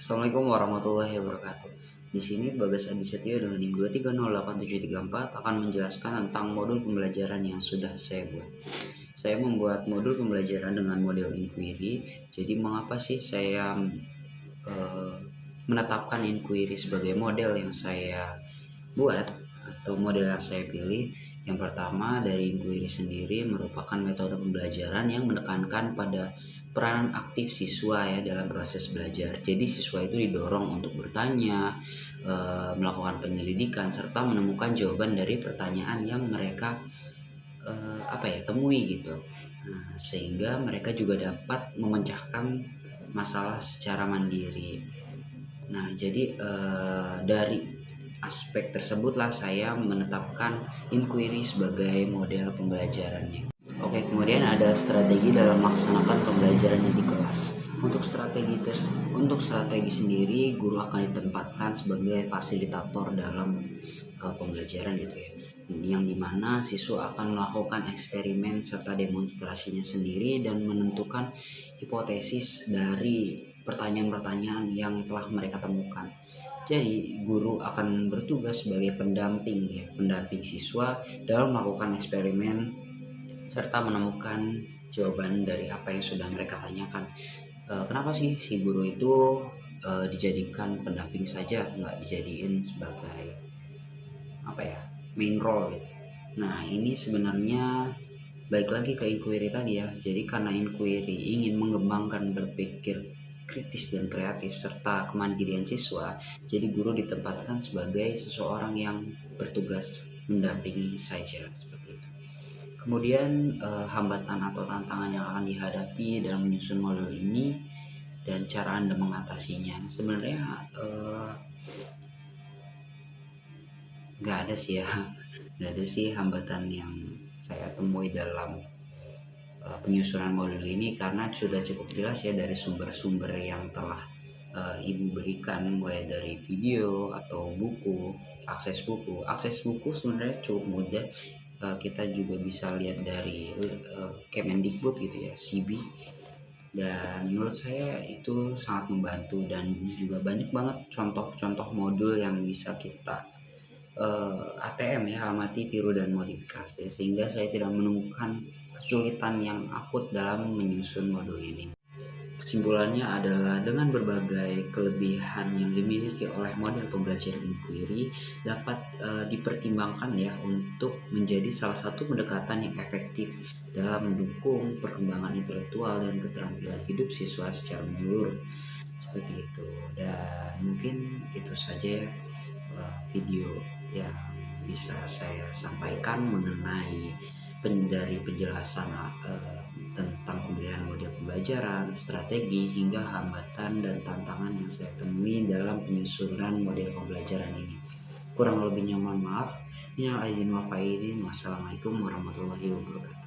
Assalamualaikum warahmatullahi wabarakatuh. Di sini Bagas Adi Setio dengan NIM 2308734 akan menjelaskan tentang modul pembelajaran yang sudah saya buat. Saya membuat modul pembelajaran dengan model inquiry. Jadi mengapa sih saya menetapkan inquiry sebagai model yang saya buat atau model yang saya pilih? Yang pertama, dari inquiry sendiri merupakan metode pembelajaran yang menekankan pada peranan aktif siswa ya dalam proses belajar. Jadi siswa itu didorong untuk bertanya, melakukan penyelidikan serta menemukan jawaban dari pertanyaan yang mereka temui gitu. Nah, sehingga mereka juga dapat memecahkan masalah secara mandiri. Nah, jadi dari aspek tersebutlah saya menetapkan inquiry sebagai model pembelajarannya. Oke, kemudian ada strategi dalam melaksanakan pembelajaran di kelas. Untuk strategi sendiri, guru akan ditempatkan sebagai fasilitator dalam pembelajaran gitu ya. Yang dimana siswa akan melakukan eksperimen serta demonstrasinya sendiri dan menentukan hipotesis dari pertanyaan-pertanyaan yang telah mereka temukan. Jadi, guru akan bertugas sebagai pendamping siswa dalam melakukan eksperimen serta menemukan jawaban dari apa yang sudah mereka tanyakan. Kenapa sih si guru itu dijadikan pendamping saja, nggak dijadiin sebagai main role gitu? Nah, ini sebenarnya balik lagi ke inquiry tadi ya. Jadi karena inquiry ingin mengembangkan berpikir kritis dan kreatif serta kemandirian siswa, jadi guru ditempatkan sebagai seseorang yang bertugas mendampingi saja seperti itu. Kemudian hambatan atau tantangan yang akan dihadapi dalam menyusun modul ini dan cara Anda mengatasinya. Sebenarnya nggak ada sih ya, nggak ada sih hambatan yang saya temui dalam penyusunan modul ini karena sudah cukup jelas ya dari sumber-sumber yang telah Ibu berikan, mulai dari video atau buku, akses buku sebenarnya cukup mudah. Kita juga bisa lihat dari Kemendikbud gitu ya, CB, dan menurut saya itu sangat membantu dan juga banyak banget contoh-contoh modul yang bisa kita ATM ya, amati, tiru, dan modifikasi, sehingga saya tidak menemukan kesulitan yang akut dalam menyusun modul ini. Kesimpulannya adalah dengan berbagai kelebihan yang dimiliki oleh model pembelajaran inquiry dapat dipertimbangkan ya untuk menjadi salah satu pendekatan yang efektif dalam mendukung perkembangan intelektual dan keterampilan hidup siswa secara menyeluruh. Seperti itu. Dan mungkin itu saja video yang bisa saya sampaikan mengenai dari penjelasan tentang pemilihan model pembelajaran, strategi, hingga hambatan dan tantangan yang saya temui dalam penyusunan model pembelajaran ini. Kurang lebihnya mohon maaf. Minal aidin wal faizin. Wassalamualaikum warahmatullahi wabarakatuh.